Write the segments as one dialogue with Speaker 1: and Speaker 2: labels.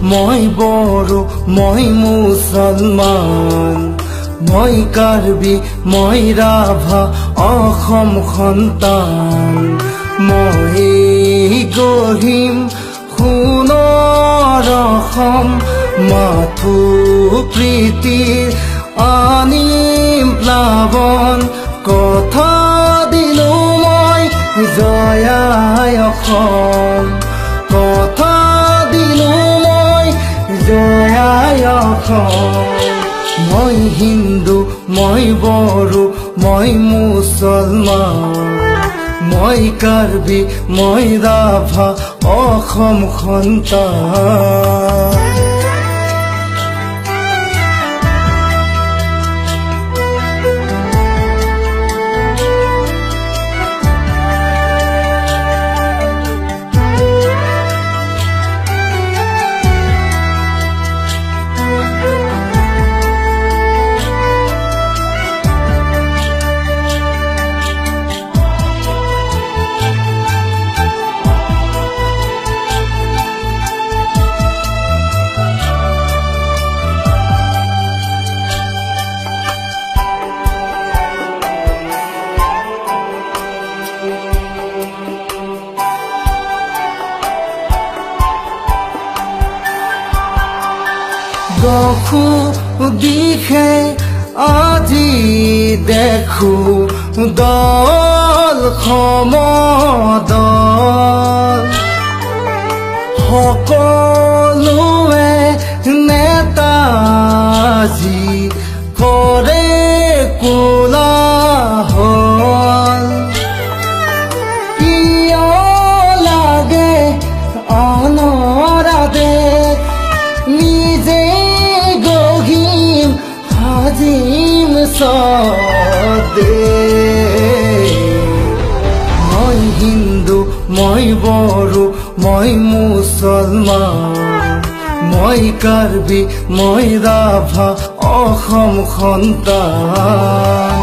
Speaker 1: মই বড়ো মই মুছলমান মই কাৰ্বি মই ৰাভা অসম সন্তান মই গঢ়িম সোণৰ অসম মাথো প্ৰীতিৰ আনিম প্লাৱন কথা দিলো মই জয়াই অসম কথা দিলো মই জয়াই অসম মই হিন্দু মই বড়ো মই মুছলমান মই কাৰ্বি মই ৰাভা অসম সন্তান দখো দিশে আজি দেখো দল সমদল সকলোৱে নেতাজী কৰে কোলাহল কিয় লাগে আনৰ আদেশ নিজে গঢ়িম সাজিম স্বদেশ মই হিন্দু মই বড়ো মই মুছলমান মই কাৰ্বি মই ৰাভা অসম সন্তান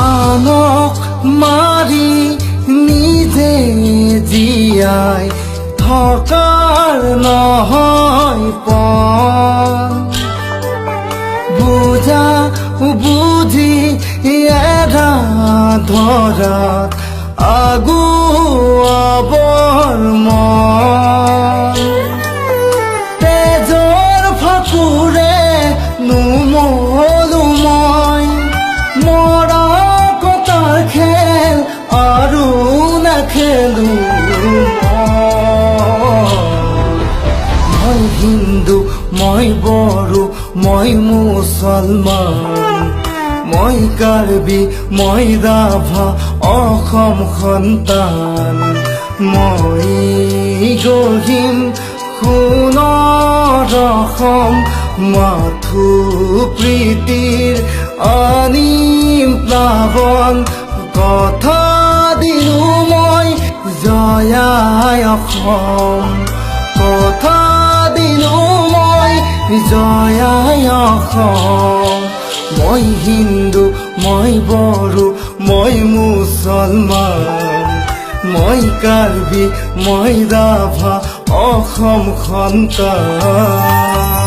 Speaker 1: আনক মাৰি নিজে জীয়াই থকাৰ নহয় পণ বুজা বুজি এৰা ধৰাত আগুৱাবৰ মন তেজৰ ফাকুৰে নুমলো মই মৰা কটাৰ খেল আৰু নেখেলো মই হিন্দু মই বড়ো মই মুছলমান মই কাৰ্বি মই ৰাভা অসম সন্তান মই গঢ়িম সোণৰ অসম মাথো প্ৰীতিৰ আনিম প্লাৱন কথা দিলো মই জয়াই অসম কথা দিলো মই জয়াই অসম মই হিন্দু মই বড়ো মই মুছলমান মই কাৰ্বি মই ৰাভা অসম সন্তান